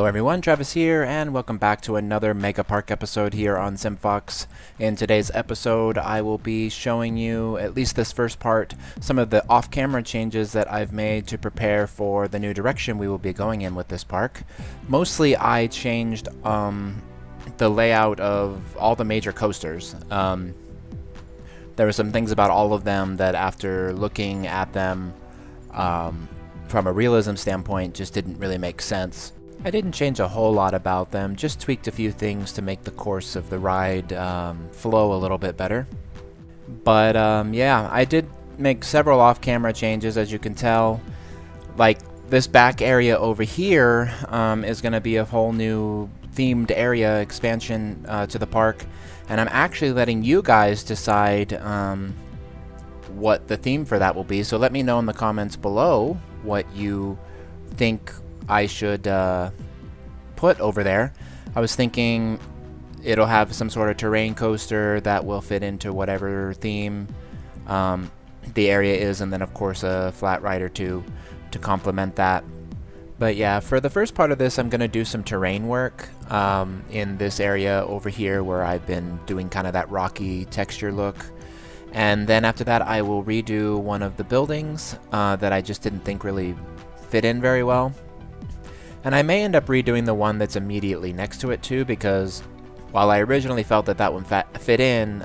Hello everyone, Travis here, and welcome back to another Mega Park episode here on SimFox. In today's episode, I will be showing you, at least this first part, some of the off-camera changes that I've made to prepare for the new direction we will be going in with this park. Mostly I changed the layout of all the major coasters. There were some things about all of them that after looking at them from a realism standpoint just didn't really make sense. I didn't change a whole lot about them, just tweaked a few things to make the course of the ride flow a little bit better. But yeah, I did make several off-camera changes, as you can tell. Like this back area over here is going to be a whole new themed area expansion to the park, and I'm actually letting you guys decide what the theme for that will be. So let me know in the comments below what you think I should put over there. I was thinking it'll have some sort of terrain coaster that will fit into whatever theme the area is, and then of course a flat ride or two to complement that. But yeah, for the first part of this, I'm going to do some terrain work in this area over here where I've been doing kind of that rocky texture look. And then after that, I will redo one of the buildings that I just didn't think really fit in very well. And I may end up redoing the one that's immediately next to it too, because while I originally felt that that one fit in,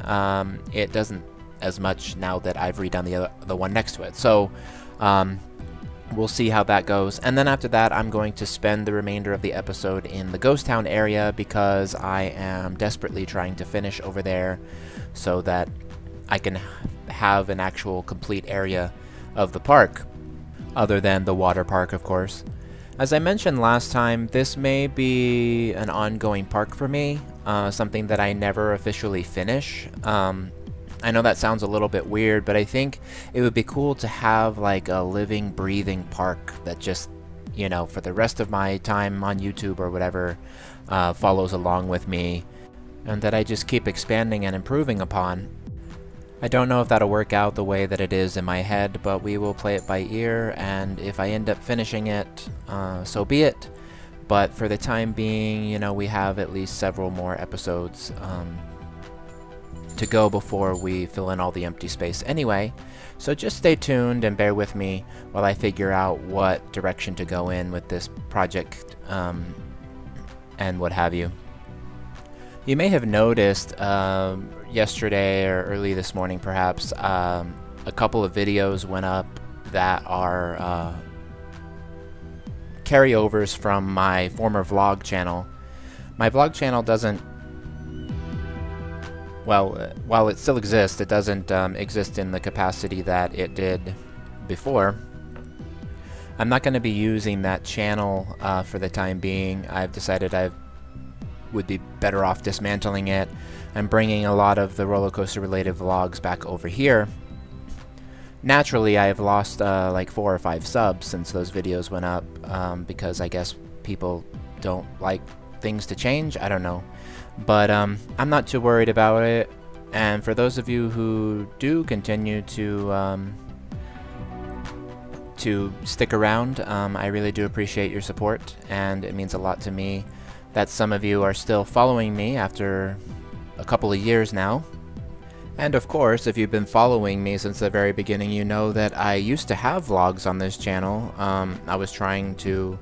it doesn't as much now that I've redone the one next to it. So we'll see how that goes. And then after that, I'm going to spend the remainder of the episode in the Ghost Town area because I am desperately trying to finish over there so that I can have an actual complete area of the park, other than the water park, of course. As I mentioned last time, this may be an ongoing park for me, something that I never officially finish. I know that sounds a little bit weird, but I think it would be cool to have like a living, breathing park that just, you know, for the rest of my time on YouTube or whatever, follows along with me, and that I just keep expanding and improving upon. I don't know if that'll work out the way that it is in my head, but we will play it by ear, and if I end up finishing it, so be it. But for the time being, you know, we have at least several more episodes to go before we fill in all the empty space anyway. So just stay tuned and bear with me while I figure out what direction to go in with this project and what have you. You may have noticed yesterday or early this morning perhaps, a couple of videos went up that are carryovers from my former vlog channel. My vlog channel doesn't, well, while it still exists, it doesn't exist in the capacity that it did before. I'm not going to be using that channel for the time being. I've decided I would be better off dismantling it and bringing a lot of the roller coaster related vlogs back over here. Naturally, I have lost like 4 or 5 subs since those videos went up, because I guess people don't like things to change. I don't know, but I'm not too worried about it. And for those of you who do continue to stick around, I really do appreciate your support, and it means a lot to me that some of you are still following me after a couple of years now. And of course, if you've been following me since the very beginning, you know that I used to have vlogs on this channel. I was trying to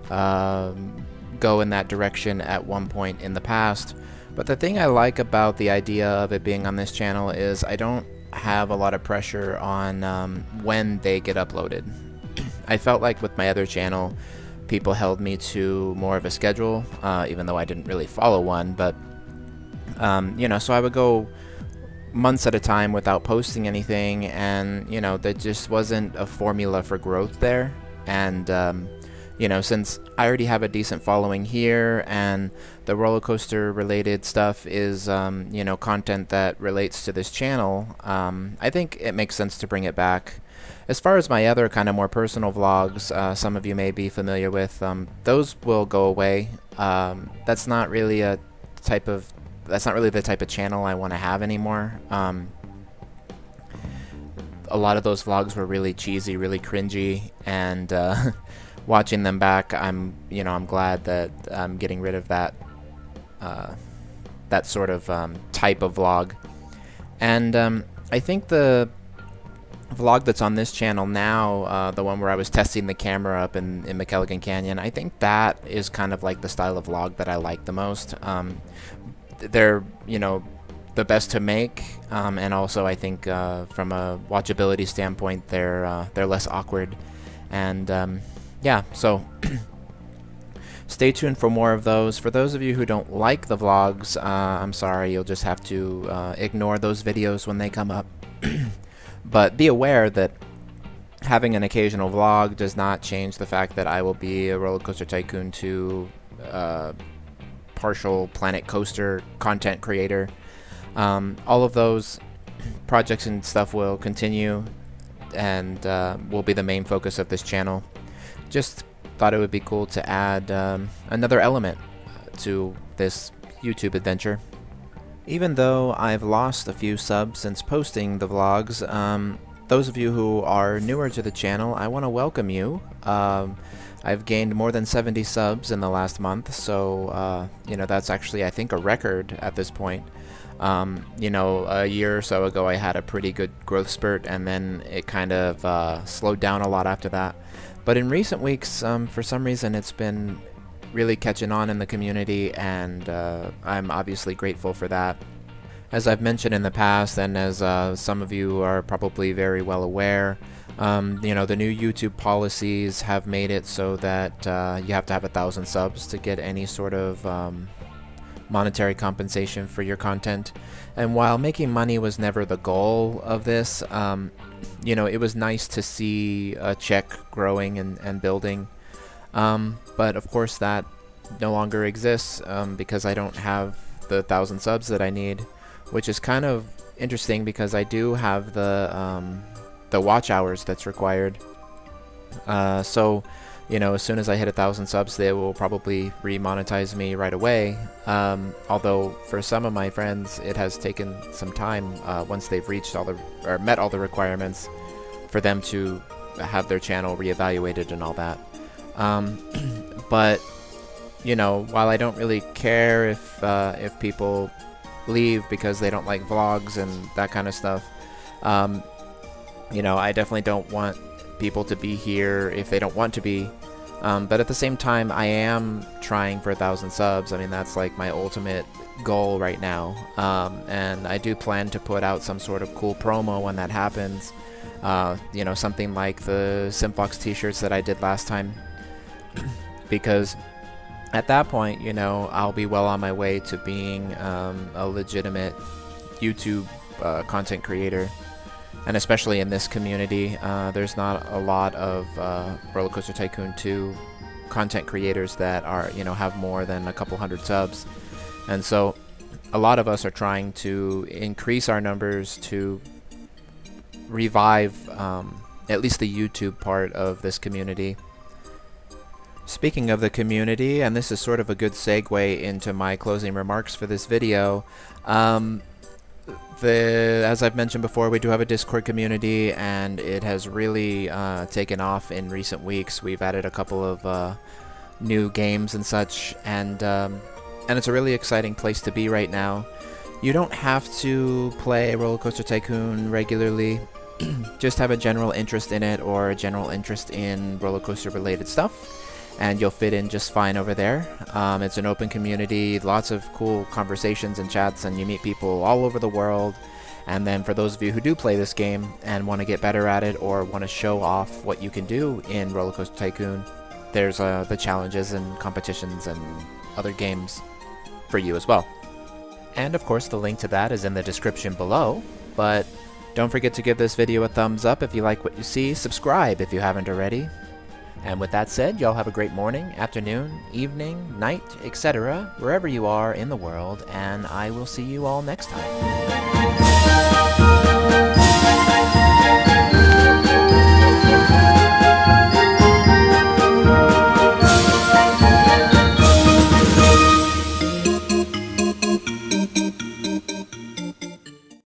go in that direction at one point in the past, but the thing I like about the idea of it being on this channel is I don't have a lot of pressure on when they get uploaded. I felt like with my other channel, people held me to more of a schedule, even though I didn't really follow one, but you know, so I would go months at a time without posting anything, and you know, there just wasn't a formula for growth there. And you know, since I already have a decent following here, and the roller coaster related stuff is you know, content that relates to this channel, I think it makes sense to bring it back. As far as my other kind of more personal vlogs, some of you may be familiar with, those will go away. That's not really the type of channel I want to have anymore. A lot of those vlogs were really cheesy, really cringy, and watching them back, I'm glad that I'm getting rid of that that sort of type of vlog. And I think the vlog that's on this channel now, the one where I was testing the camera up in McElligan Canyon, I think that is kind of like the style of vlog that I like the most. They're, the best to make, and also I think from a watchability standpoint, they're less awkward. And yeah, so stay tuned for more of those. For those of you who don't like the vlogs, I'm sorry, you'll just have to ignore those videos when they come up. But be aware that having an occasional vlog does not change the fact that I will be a Roller Coaster Tycoon 2 partial Planet Coaster content creator. All of those projects and stuff will continue and will be the main focus of this channel. Just thought it would be cool to add another element to this YouTube adventure. Even though I've lost a few subs since posting the vlogs, those of you who are newer to the channel, I want to welcome you. I've gained more than 70 subs in the last month, so that's actually, I think, a record at this point. A year or so ago I had a pretty good growth spurt, and then it kind of slowed down a lot after that. But in recent weeks, for some reason, it's been really catching on in the community, and I'm obviously grateful for that. As I've mentioned in the past, and as some of you are probably very well aware, the new YouTube policies have made it so that you have to have 1,000 subs to get any sort of monetary compensation for your content. And while making money was never the goal of this, it was nice to see a check growing and building. But of course that no longer exists because I don't have the 1,000 subs that I need, which is kind of interesting because I do have the watch hours that's required. So as soon as I hit 1,000 subs, they will probably remonetize me right away. Although for some of my friends, it has taken some time once they've reached or met all the requirements for them to have their channel reevaluated and all that. But while I don't really care if people leave because they don't like vlogs and that kind of stuff, I definitely don't want people to be here if they don't want to be. But at the same time, I am trying for 1,000 subs. I mean, that's like my ultimate goal right now. And I do plan to put out some sort of cool promo when that happens. Something like the Simfox t-shirts that I did last time. Because at that point, I'll be well on my way to being a legitimate YouTube content creator. And especially in this community, there's not a lot of Roller Coaster Tycoon 2 content creators that are, have more than a couple hundred subs. And so a lot of us are trying to increase our numbers to revive at least the YouTube part of this community. Speaking of the community, and this is sort of a good segue into my closing remarks for this video, as I've mentioned before, we do have a Discord community, and it has really taken off in recent weeks. We've added a couple of new games and such, and it's a really exciting place to be right now. You don't have to play Roller Coaster Tycoon regularly. Just have a general interest in it or a general interest in roller coaster related stuff, and you'll fit in just fine over there. It's an open community, lots of cool conversations and chats, and you meet people all over the world. And then for those of you who do play this game and want to get better at it or want to show off what you can do in Roller Coaster Tycoon, there's the challenges and competitions and other games for you as well. And of course the link to that is in the description below, but don't forget to give this video a thumbs up if you like what you see, subscribe if you haven't already. And with that said, y'all have a great morning, afternoon, evening, night, etc., wherever you are in the world, and I will see you all next time.